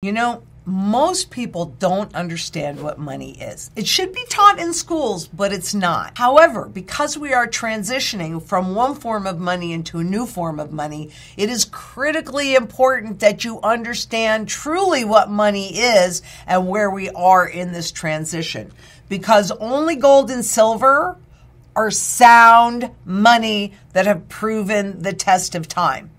You know, most people don't understand what money is. It should be taught in schools, but it's not. However, because we are transitioning from one form of money into a new form of money, it is critically important that you understand truly what money is and where we are in this transition. Because only gold and silver are sound money that have proven the test of time.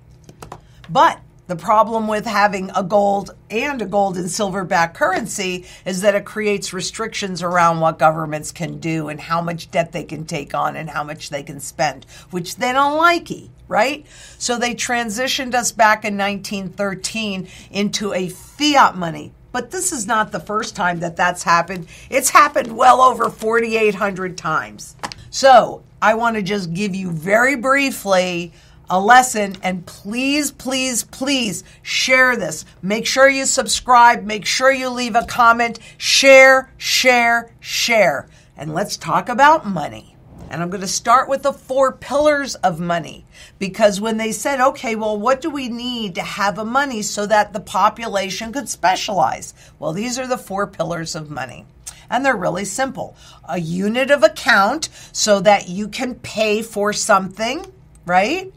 But the problem with having a gold and silver backed currency is that it creates restrictions around what governments can do and how much debt they can take on and how much they can spend, which they don't like, right? So they transitioned us back in 1913 into a fiat money. But this is not the first time that that's happened. It's happened well over 4,800 times. So I want to just give you very briefly a lesson, and please, please, please share this. Make sure you subscribe. Make sure you leave a comment. Share, share, share. And let's talk about money. And I'm going to start with the 4 pillars of money, because when they said, okay, well, what do we need to have a money so that the population could specialize? Well, these are the 4 pillars of money. And they're really simple. A unit of account so that you can pay for something, right?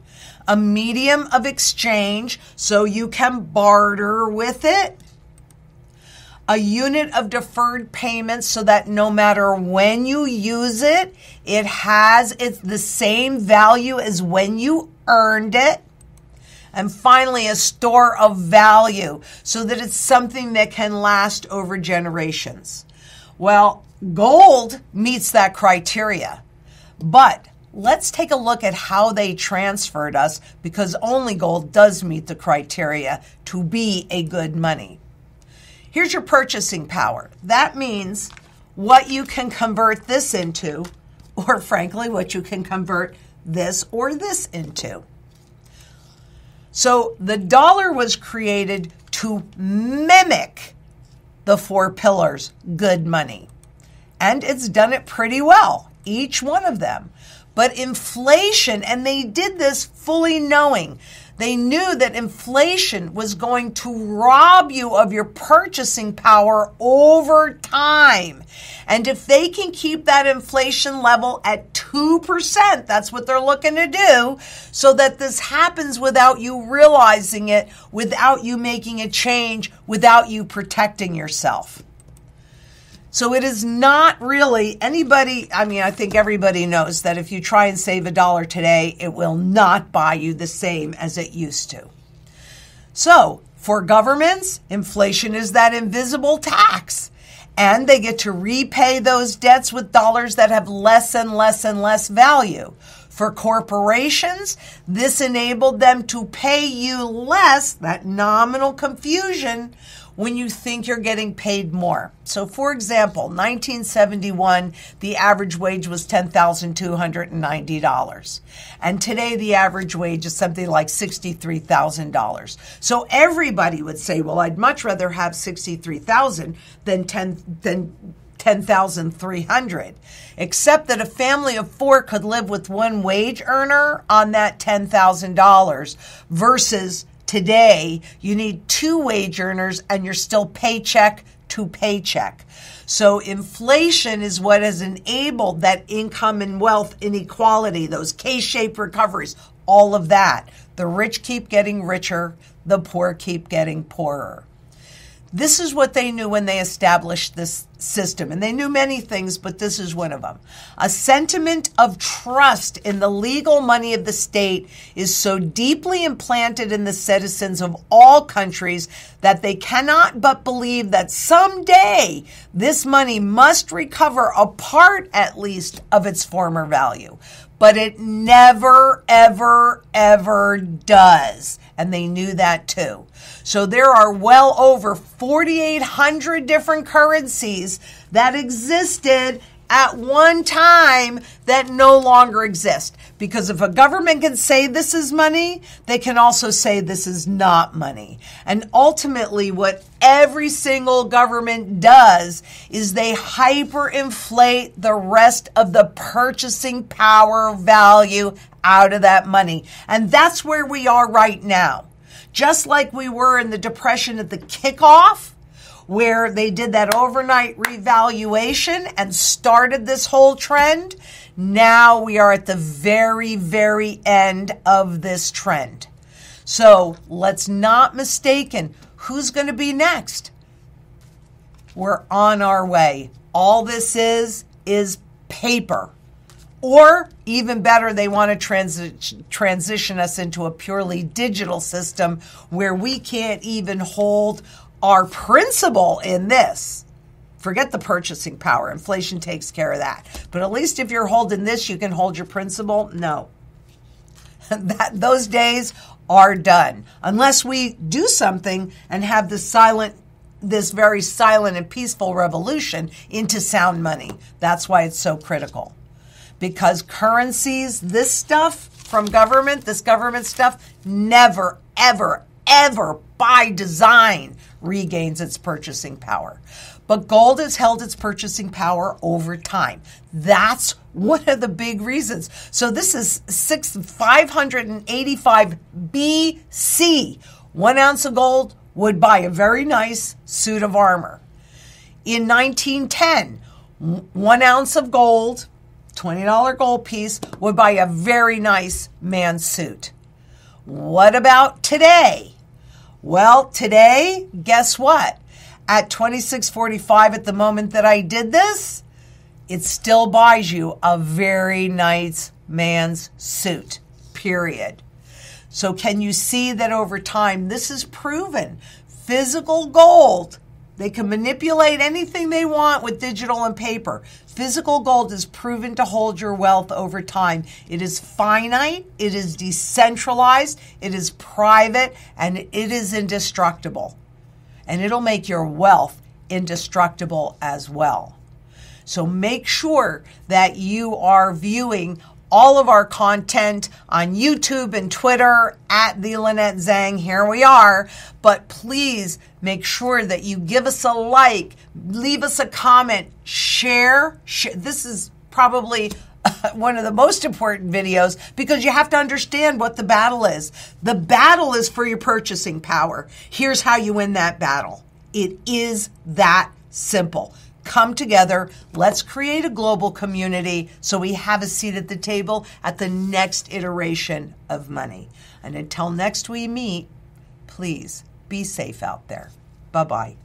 A medium of exchange so you can barter with it. A unit of deferred payments so that no matter when you use it, it's the same value as when you earned it. And finally, a store of value so that it's something that can last over generations. Well, gold meets that criteria, but let's take a look at how they transferred us, because only gold does meet the criteria to be a good money. Here's your purchasing power. That means what you can convert this into, or frankly, what you can convert this or this into. So the dollar was created to mimic the 4 pillars, good money. And it's done it pretty well, each one of them. But inflation, and they did this fully knowing, they knew that inflation was going to rob you of your purchasing power over time. And if they can keep that inflation level at 2%, that's what they're looking to do, so that this happens without you realizing it, without you making a change, without you protecting yourself. So it is not really I think everybody knows that if you try and save $1 today, it will not buy you the same as it used to. So for governments, inflation is that invisible tax, and they get to repay those debts with dollars that have less and less and less value. For corporations, this enabled them to pay you less, that nominal confusion, when you think you're getting paid more. So for example, 1971, the average wage was $10,290. And today the average wage is something like $63,000. So everybody would say, well, I'd much rather have $63,000 than $10,300, except that a family of 4 could live with one wage earner on that $10,000 versus today, you need 2 wage earners and you're still paycheck to paycheck. So inflation is what has enabled that income and wealth inequality, those K-shaped recoveries, all of that. The rich keep getting richer, the poor keep getting poorer. This is what they knew when they established this system. And they knew many things, but this is one of them. A sentiment of trust in the legal money of the state is so deeply implanted in the citizens of all countries that they cannot but believe that someday this money must recover a part, at least, of its former value. But it never, ever, ever does. And they knew that too. So there are well over 4,800 different currencies that existed at one time that no longer exist. Because if a government can say this is money, they can also say this is not money. And ultimately what every single government does is they hyperinflate the rest of the purchasing power value out of that money. And that's where we are right now. Just like we were in the Depression at the kickoff, where they did that overnight revaluation and started this whole trend, now we are at the very, very end of this trend. So let's not mistaken who's going to be next. We're on our way. All this is paper. Or even better, they want to transition us into a purely digital system where we can't even hold our principal in this. Forget the purchasing power. Inflation takes care of that. But at least if you're holding this, you can hold your principal. No. Those days are done. Unless we do something and have this very silent and peaceful revolution into sound money. That's why it's so critical. Because currencies, this stuff from government, this government stuff, never, ever, ever by design regains its purchasing power. But gold has held its purchasing power over time. That's one of the big reasons. So this is 585 BC. 1 ounce of gold would buy a very nice suit of armor. In 1910, 1 ounce of gold, $20 gold piece, would buy a very nice man's suit. What about today? Well, today, guess what? At $26.45 at the moment that I did this, it still buys you a very nice man's suit, period. So can you see that over time, this is proven? Physical gold, they can manipulate anything they want with digital and paper. Physical gold is proven to hold your wealth over time. It is finite, it is decentralized, it is private, and it is indestructible. And it'll make your wealth indestructible as well. So make sure that you are viewing all of our content on YouTube and Twitter at the Lynette Zang. Here we are. But please make sure that you give us a like, leave us a comment, share. This is probably one of the most important videos because you have to understand what the battle is. The battle is for your purchasing power. Here's how you win that battle. It is that simple. Come together. Let's create a global community so we have a seat at the table at the next iteration of money. And until next we meet, please be safe out there. Bye-bye.